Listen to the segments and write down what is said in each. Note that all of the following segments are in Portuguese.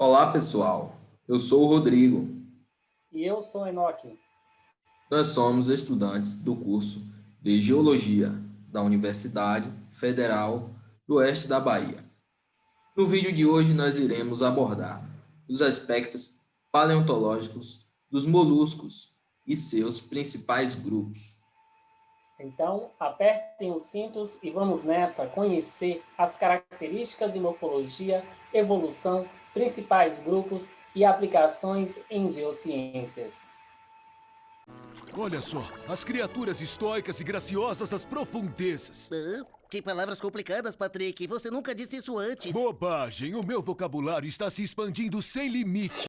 Olá, pessoal. Eu sou o Rodrigo. E eu sou Enoque. Nós somos estudantes do curso de Geologia da Universidade Federal do Oeste da Bahia. No vídeo de hoje, nós iremos abordar os aspectos paleontológicos dos moluscos e seus principais grupos. Então, apertem os cintos e vamos nessa conhecer as características e morfologia, evolução, principais grupos e aplicações em geociências. Olha só, as criaturas estoicas e graciosas das profundezas. Que palavras complicadas, Patrick. Você nunca disse isso antes. Bobagem, o meu vocabulário está se expandindo sem limite.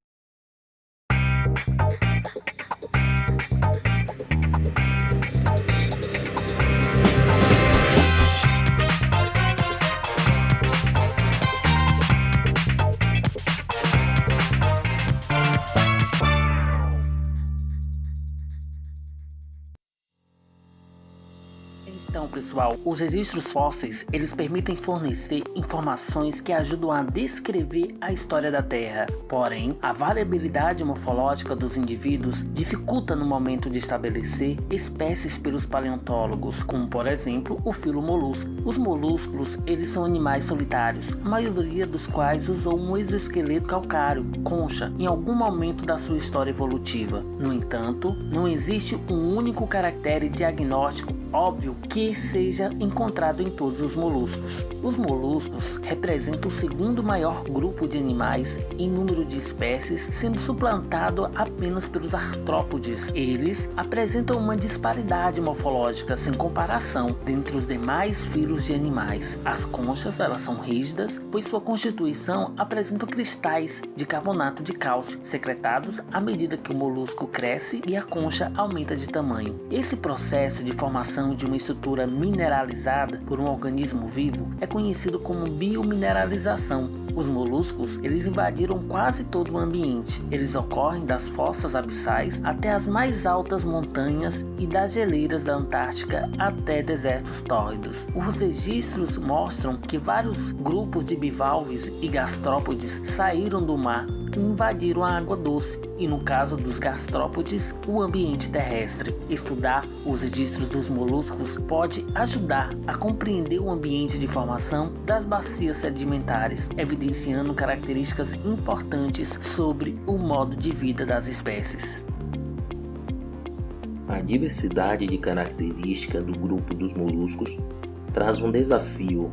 Então, pessoal, os registros fósseis, eles permitem fornecer informações que ajudam a descrever a história da Terra. Porém, a variabilidade morfológica dos indivíduos dificulta no momento de estabelecer espécies pelos paleontólogos, como por exemplo, o filo molusco. Os molúsculos, eles são animais solitários, a maioria dos quais usou um exoesqueleto calcário, concha, em algum momento da sua história evolutiva. No entanto, não existe um único caractere diagnóstico óbvio que seja encontrado em todos os moluscos. Os moluscos representam o segundo maior grupo de animais em número de espécies, sendo suplantado apenas pelos artrópodes. Eles apresentam uma disparidade morfológica sem comparação dentre os demais filos de animais. As conchas, elas são rígidas, pois sua constituição apresenta cristais de carbonato de cálcio secretados à medida que o molusco cresce e a concha aumenta de tamanho. Esse processo de formação de uma estrutura mineralizada por um organismo vivo é conhecido como biomineralização. Os moluscos, eles invadiram quase todo o ambiente. Eles ocorrem das fossas abissais até as mais altas montanhas e das geleiras da Antártica até desertos tórridos. Os registros mostram que vários grupos de bivalves e gastrópodes saíram do mar e invadiram a água doce, e no caso dos gastrópodes, o ambiente terrestre. Estudar os registros dos moluscos pode ajudar a compreender o ambiente de formação das bacias sedimentares, evidenciando características importantes sobre o modo de vida das espécies. A diversidade de características do grupo dos moluscos traz um desafio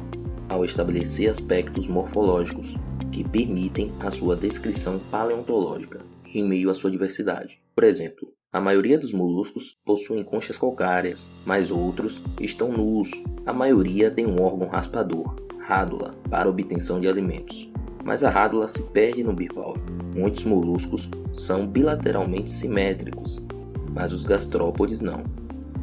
ao estabelecer aspectos morfológicos que permitem a sua descrição paleontológica em meio à sua diversidade. Por exemplo, a maioria dos moluscos possuem conchas calcárias, mas outros estão nus. A maioria tem um órgão raspador, rádula, para obtenção de alimentos, mas a rádula se perde no bivalve. Muitos moluscos são bilateralmente simétricos, mas os gastrópodes não.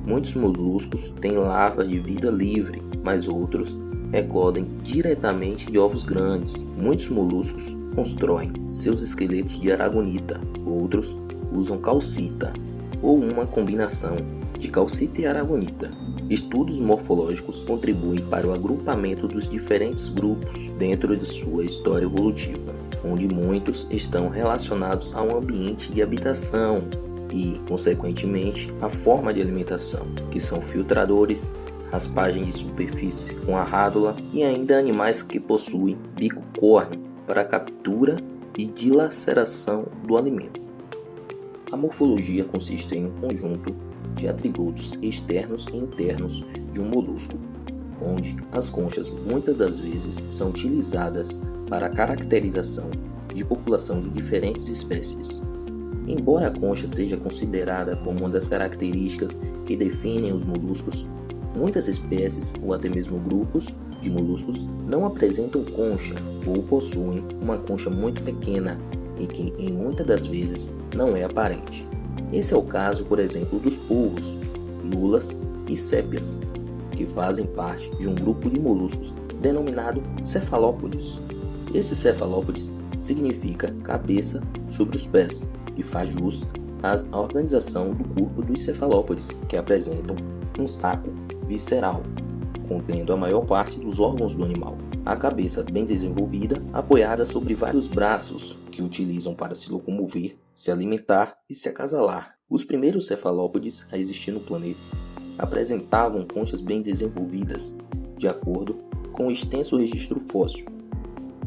Muitos moluscos têm larvas de vida livre, mas outros eclodem diretamente de ovos grandes. Muitos moluscos constroem seus esqueletos de aragonita, outros usam calcita ou uma combinação de calcita e aragonita. Estudos morfológicos contribuem para o agrupamento dos diferentes grupos dentro de sua história evolutiva, onde muitos estão relacionados ao ambiente de habitação e, consequentemente, a forma de alimentação, que são filtradores, raspagem de superfície com a rádula e ainda animais que possuem bico córneo para a captura e dilaceração do alimento. A morfologia consiste em um conjunto de atributos externos e internos de um molusco, onde as conchas muitas das vezes são utilizadas para a caracterização de população de diferentes espécies. Embora a concha seja considerada como uma das características que definem os moluscos, muitas espécies ou até mesmo grupos de moluscos não apresentam concha ou possuem uma concha muito pequena e que em muitas das vezes não é aparente. Esse é o caso, por exemplo, dos polvos, lulas e sépias, que fazem parte de um grupo de moluscos denominado cefalópodes. Esse cefalópodes significa cabeça sobre os pés e faz jus à organização do corpo dos cefalópodes, que apresentam um saco visceral, contendo a maior parte dos órgãos do animal. a cabeça bem desenvolvida, apoiada sobre vários braços, que utilizam para se locomover, se alimentar e se acasalar. Os primeiros cefalópodes a existir no planeta apresentavam conchas bem desenvolvidas, de acordo com o extenso registro fóssil.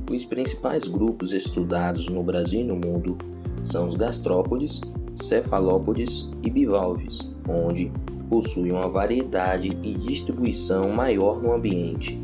Os principais grupos estudados no Brasil e no mundo são os gastrópodes, cefalópodes e bivalves, onde possuem uma variedade e distribuição maior no ambiente.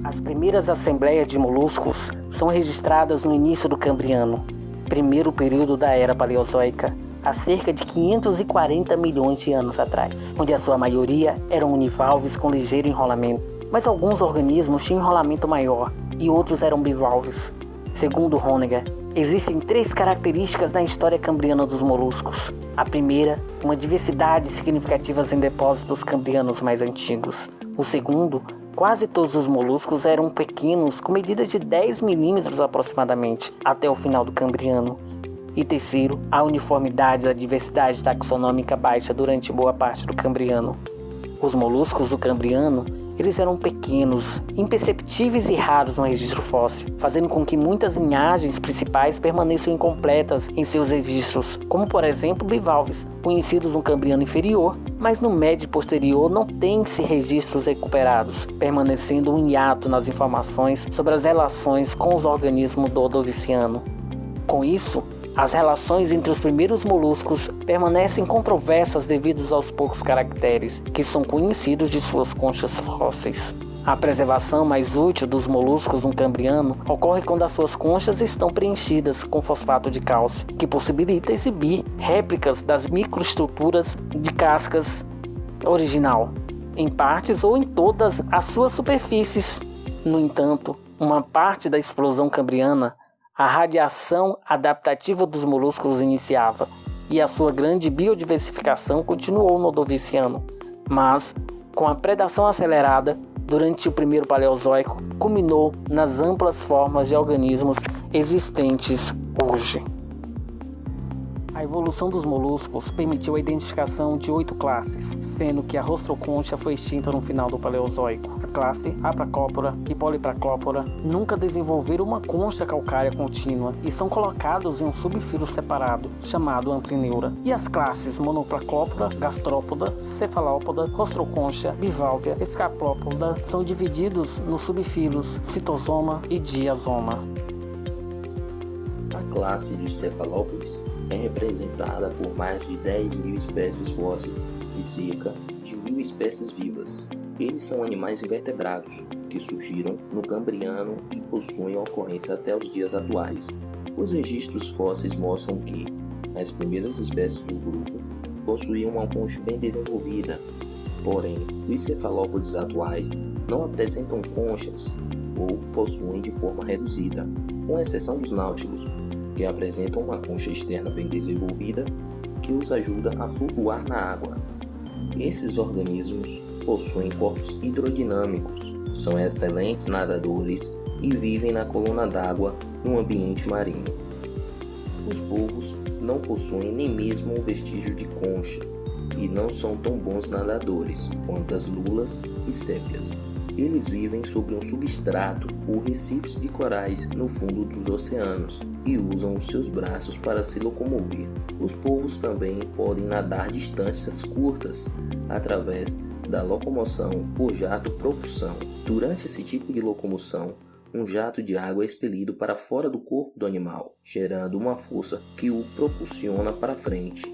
As primeiras assembleias de moluscos são registradas no início do Cambriano, primeiro período da Era Paleozoica, há cerca de 540 milhões de anos atrás, onde a sua maioria eram univalves com ligeiro enrolamento, mas alguns organismos tinham enrolamento maior e outros eram bivalves. Segundo Honegger, existem 3 características na história cambriana dos moluscos. A primeira, uma diversidade significativa em depósitos cambrianos mais antigos. O segundo, quase todos os moluscos eram pequenos, com medida de 10 milímetros aproximadamente, até o final do Cambriano. E terceiro, a uniformidade da diversidade taxonômica baixa durante boa parte do Cambriano. Os moluscos do Cambriano, eles eram pequenos, imperceptíveis e raros no registro fóssil, fazendo com que muitas linhagens principais permaneçam incompletas em seus registros, como por exemplo bivalves, conhecidos no Cambriano inferior, mas no médio e posterior não tem-se registros recuperados, permanecendo um hiato nas informações sobre as relações com os organismos do Ordoviciano. Com isso, as relações entre os primeiros moluscos permanecem controversas devido aos poucos caracteres que são conhecidos de suas conchas fósseis. A preservação mais útil dos moluscos no Cambriano ocorre quando as suas conchas estão preenchidas com fosfato de cálcio, que possibilita exibir réplicas das microestruturas de cascas original, em partes ou em todas as suas superfícies. No entanto, uma parte da explosão cambriana, a radiação adaptativa dos moluscos iniciava e a sua grande biodiversificação continuou no Ordoviciano, mas, com a predação acelerada, durante o primeiro Paleozoico, culminou nas amplas formas de organismos existentes hoje. A evolução dos moluscos permitiu a identificação de 8 classes, sendo que a rostroconcha foi extinta no final do Paleozoico. A classe Abracópora e Polypracópora nunca desenvolveram uma concha calcária contínua e são colocados em um subfilo separado, chamado amplineura. E as classes Monopracópora, Gastrópoda, Cefalópoda, Rostroconcha, Biválvia, Escaplópoda são divididos nos subfilos Citosoma e Diazoma. A classe dos cefalópodes é representada por mais de 10.000 espécies fósseis e cerca de 1.000 espécies vivas. Eles são animais invertebrados que surgiram no Cambriano e possuem ocorrência até os dias atuais. Os registros fósseis mostram que as primeiras espécies do grupo possuíam uma concha bem desenvolvida, porém os cefalópodes atuais não apresentam conchas ou possuem de forma reduzida, com exceção dos náuticos, que apresentam uma concha externa bem desenvolvida que os ajuda a flutuar na água. Esses organismos possuem corpos hidrodinâmicos, são excelentes nadadores e vivem na coluna d'água no ambiente marinho. Os polvos não possuem nem mesmo um vestígio de concha e não são tão bons nadadores quanto as lulas e sépias. Eles vivem sobre um substrato ou recifes de corais no fundo dos oceanos e usam os seus braços para se locomover. Os polvos também podem nadar distâncias curtas através da locomoção por jato-propulsão. Durante esse tipo de locomoção, um jato de água é expelido para fora do corpo do animal, gerando uma força que o propulsiona para frente.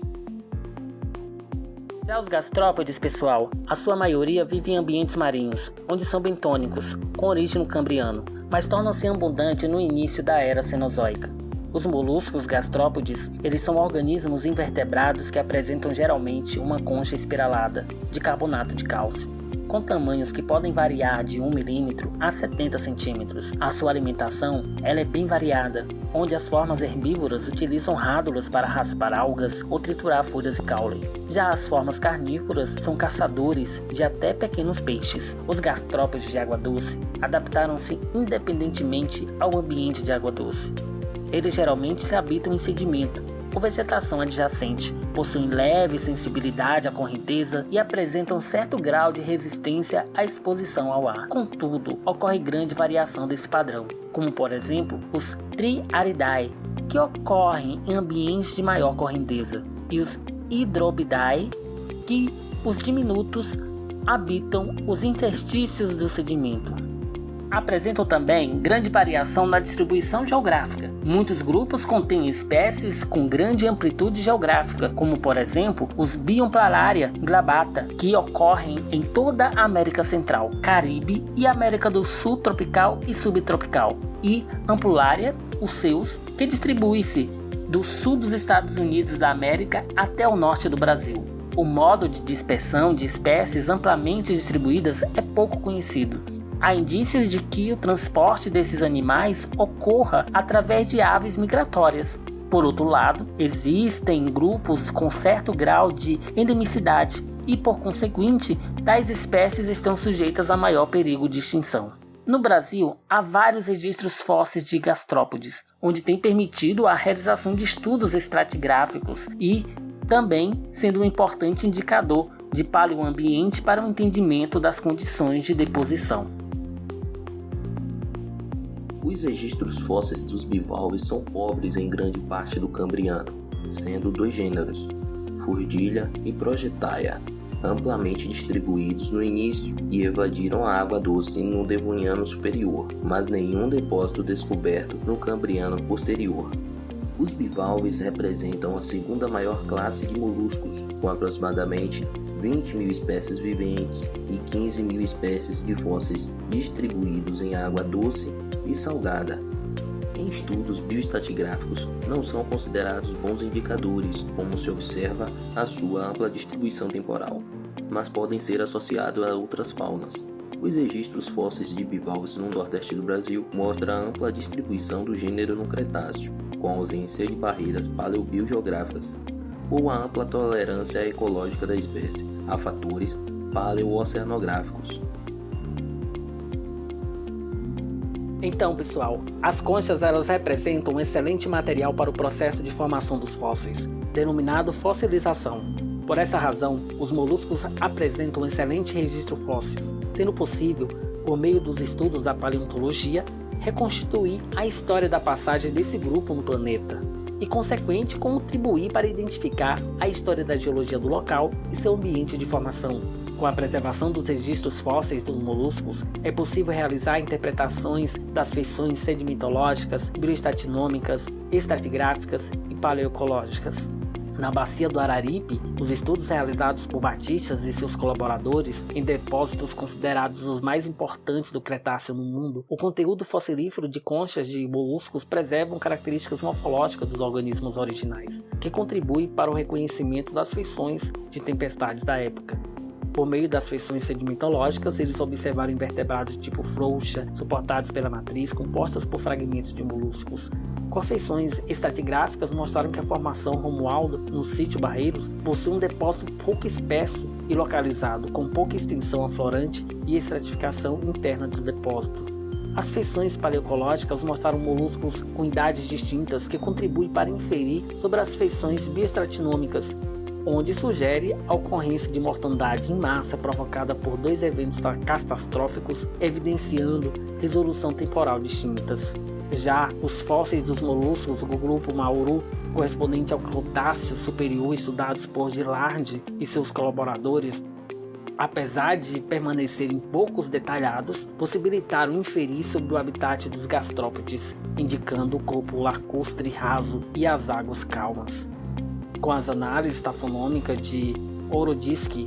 Já os gastrópodes, pessoal, a sua maioria vive em ambientes marinhos, onde são bentônicos, com origem no Cambriano, mas tornam-se abundantes no início da Era Cenozoica. Os moluscos gastrópodes, eles são organismos invertebrados que apresentam geralmente uma concha espiralada de carbonato de cálcio, com tamanhos que podem variar de 1 milímetro a 70 centímetros. A sua alimentação ela é bem variada, onde as formas herbívoras utilizam rádulas para raspar algas ou triturar folhas e caule. Já as formas carnívoras são caçadores de até pequenos peixes. Os gastrópodes de água doce adaptaram-se independentemente ao ambiente de água doce. Eles geralmente se habitam em sedimento ou vegetação adjacente, possuem leve sensibilidade à correnteza e apresentam certo grau de resistência à exposição ao ar. Contudo, ocorre grande variação desse padrão, como por exemplo os Triaridae, que ocorrem em ambientes de maior correnteza, e os Hydrobidae, que os diminutos habitam os interstícios do sedimento. Apresentam também grande variação na distribuição geográfica. Muitos grupos contêm espécies com grande amplitude geográfica, como por exemplo os Biomplanaria glabata, que ocorrem em toda a América Central, Caribe e América do Sul tropical e subtropical, e Ampullaria, os seus, que distribui-se do sul dos Estados Unidos da América até o norte do Brasil. O modo de dispersão de espécies amplamente distribuídas é pouco conhecido. Há indícios de que o transporte desses animais ocorra através de aves migratórias. Por outro lado, existem grupos com certo grau de endemicidade e, por conseguinte, tais espécies estão sujeitas a maior perigo de extinção. No Brasil, há vários registros fósseis de gastrópodes, onde tem permitido a realização de estudos estratigráficos e também sendo um importante indicador de paleoambiente para o entendimento das condições de deposição. Os registros fósseis dos bivalves são pobres em grande parte do Cambriano, sendo 2 gêneros, Furdilha e Progetaia, amplamente distribuídos no início e evadiram a água doce no Devoniano superior, mas nenhum depósito descoberto no Cambriano posterior. Os bivalves representam a segunda maior classe de moluscos, com aproximadamente 20 mil espécies viventes e 15 mil espécies de fósseis distribuídos em água doce e salgada. Em estudos bioestratigráficos, não são considerados bons indicadores, como se observa a sua ampla distribuição temporal, mas podem ser associados a outras faunas. Os registros fósseis de bivalves no nordeste do Brasil mostram a ampla distribuição do gênero no Cretáceo, com a ausência de barreiras paleobiogeográficas, ou a ampla tolerância ecológica da espécie a fatores paleooceanográficos. Então, pessoal, as conchas elas representam um excelente material para o processo de formação dos fósseis, denominado fossilização. Por essa razão, os moluscos apresentam um excelente registro fóssil, sendo possível, por meio dos estudos da paleontologia, reconstituir a história da passagem desse grupo no planeta e, consequente, contribuir para identificar a história da geologia do local e seu ambiente de formação. Com a preservação dos registros fósseis dos moluscos, é possível realizar interpretações das feições sedimentológicas, bioestatinômicas, estratigráficas e paleoecológicas. Na bacia do Araripe, os estudos realizados por Batistas e seus colaboradores em depósitos considerados os mais importantes do Cretáceo no mundo, o conteúdo fossilífero de conchas de moluscos preservam características morfológicas dos organismos originais, que contribuem para o reconhecimento das feições de tempestades da época. Por meio das feições sedimentológicas, eles observaram invertebrados de tipo frouxa, suportados pela matriz, compostas por fragmentos de moluscos. Com feições estratigráficas mostraram que a formação Romualdo, no sítio Barreiros, possui um depósito pouco espesso e localizado, com pouca extensão aflorante e estratificação interna do depósito. As feições paleoecológicas mostraram moluscos com idades distintas que contribuem para inferir sobre as feições bioestratinômicas, onde sugere a ocorrência de mortandade em massa provocada por 2 eventos catastróficos, evidenciando resolução temporal distintas. Já os fósseis dos moluscos do grupo Mauru, correspondente ao Cretáceo superior, estudados por Gillard e seus colaboradores, apesar de permanecerem poucos detalhados, possibilitaram inferir sobre o habitat dos gastrópodes, indicando o corpo lacustre raso e as águas calmas. Com as análises tafonômicas de Orodisky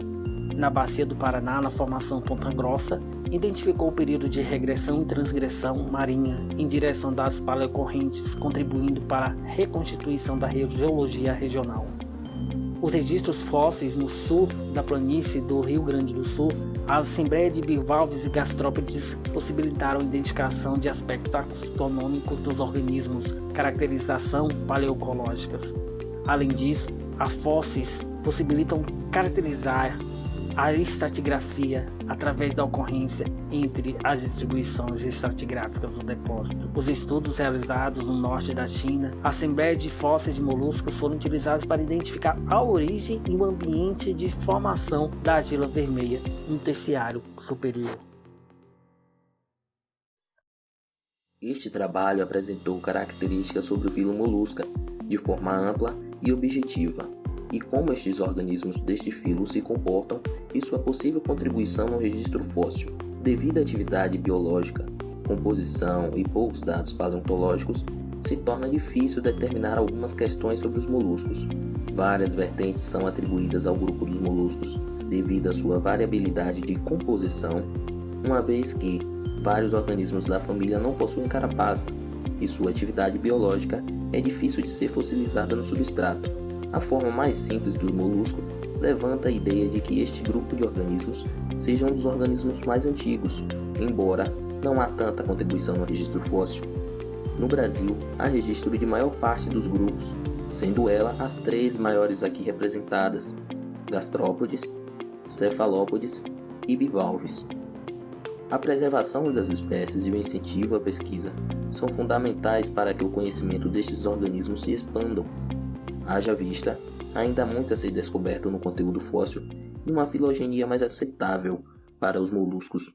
na bacia do Paraná, na formação Ponta Grossa, identificou o período de regressão e transgressão marinha em direção das paleocorrentes, contribuindo para a reconstituição da geologia regional. Os registros fósseis no sul da planície do Rio Grande do Sul, a assembleia de bivalves e gastrópodes possibilitaram a identificação de aspectos taxonômicos dos organismos, caracterização paleoecológicas. Além disso, as fósseis possibilitam caracterizar a estratigrafia através da ocorrência entre as distribuições estratigráficas do depósito. Os estudos realizados no norte da China, a assembleia de fósseis de moluscos foram utilizados para identificar a origem e o ambiente de formação da argila vermelha no terciário superior. Este trabalho apresentou características sobre o filo molusca de forma ampla e objetiva, e como estes organismos deste filo se comportam e sua possível contribuição no registro fóssil. Devido à atividade biológica, composição e poucos dados paleontológicos, se torna difícil determinar algumas questões sobre os moluscos. Várias vertentes são atribuídas ao grupo dos moluscos devido à sua variabilidade de composição, uma vez que vários organismos da família não possuem carapaça e sua atividade biológica é difícil de ser fossilizada no substrato. A forma mais simples do molusco levanta a ideia de que este grupo de organismos seja um dos organismos mais antigos, embora não há tanta contribuição no registro fóssil. No Brasil, há registro de maior parte dos grupos, sendo ela as 3 maiores aqui representadas: gastrópodes, cefalópodes e bivalves. A preservação das espécies e o incentivo à pesquisa são fundamentais para que o conhecimento destes organismos se expandam. Haja vista, ainda há muito a ser descoberto no conteúdo fóssil e uma filogenia mais aceitável para os moluscos.